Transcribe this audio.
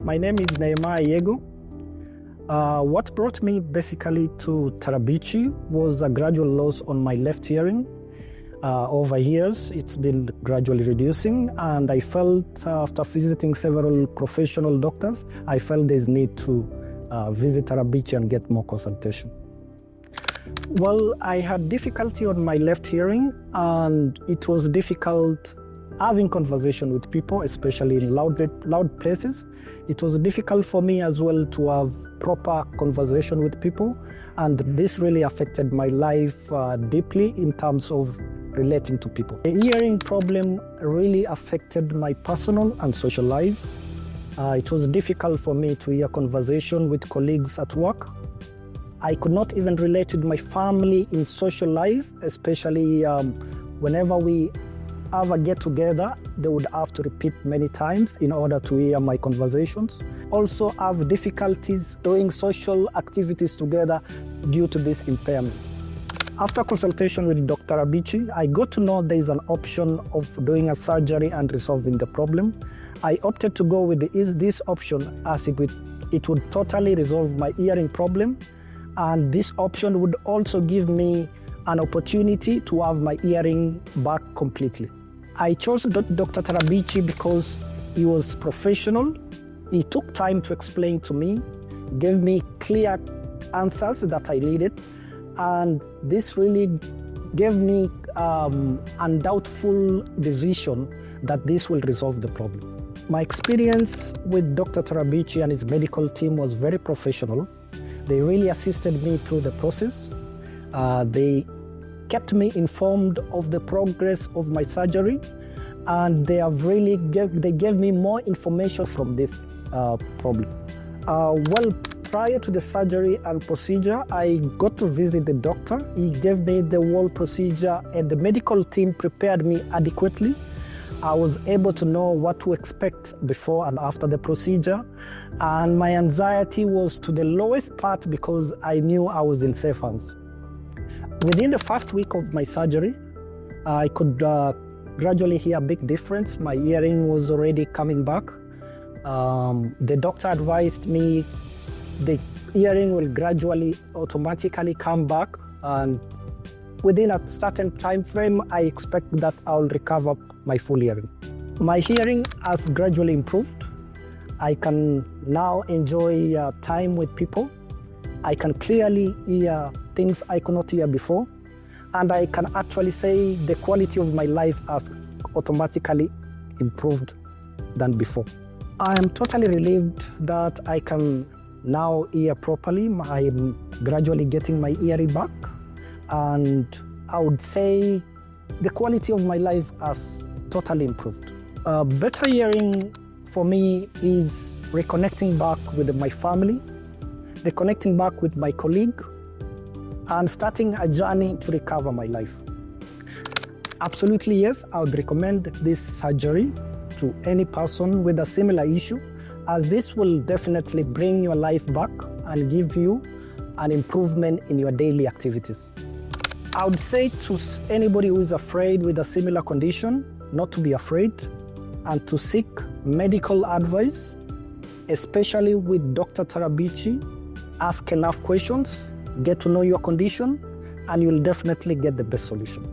My name is Nehemiah Yego. What brought me basically to Tarabichi was a gradual loss on my left hearing. Over years, it's been gradually reducing, and I felt after visiting several professional doctors, I felt there's need to visit Tarabichi and get more consultation. Well, I had difficulty on my left hearing, and it was difficult having conversation with people, especially in loud places. It was difficult for me as well to have proper conversation with people, and this really affected my life deeply in terms of relating to people. The hearing problem really affected my personal and social life. It was difficult for me to hear conversation with colleagues at work. I could not even relate with my family in social life, especially whenever we have a get-together, they would have to repeat many times in order to hear my conversations. Also have difficulties doing social activities together due to this impairment. After consultation with Dr. Tarabichi, I got to know there is an option of doing a surgery and resolving the problem. I opted to go with this option as it would totally resolve my hearing problem, and this option would also give me an opportunity to have my hearing back completely. I chose Dr. Tarabichi because he was professional. He took time to explain to me, gave me clear answers that I needed, and this really gave me undoubtful decision that this will resolve the problem. My experience with Dr. Tarabichi and his medical team was very professional. They really assisted me through the process. They kept me informed of the progress of my surgery, and they gave me more information from this problem. Well, prior to the surgery and procedure, I got to visit the doctor. He gave me the whole procedure, and the medical team prepared me adequately. I was able to know what to expect before and after the procedure, and my anxiety was to the lowest part because I knew I was in safe hands. Within the first week of my surgery, I could gradually hear a big difference. My hearing was already coming back. The doctor advised me the hearing will gradually, automatically come back, and within a certain time frame, I expect that I'll recover my full hearing. My hearing has gradually improved. I can now enjoy time with people. I can clearly hear things I could not hear before, and I can actually say the quality of my life has automatically improved than before. I am totally relieved that I can now hear properly. I'm gradually getting my hearing back, and I would say the quality of my life has totally improved. Better hearing for me is reconnecting back with my family, reconnecting back with my colleague, and starting a journey to recover my life. Absolutely yes, I would recommend this surgery to any person with a similar issue, as this will definitely bring your life back and give you an improvement in your daily activities. I would say to anybody who is afraid with a similar condition, not to be afraid and to seek medical advice, especially with Dr. Tarabichi. Ask enough questions, get to know your condition, and you'll definitely get the best solution.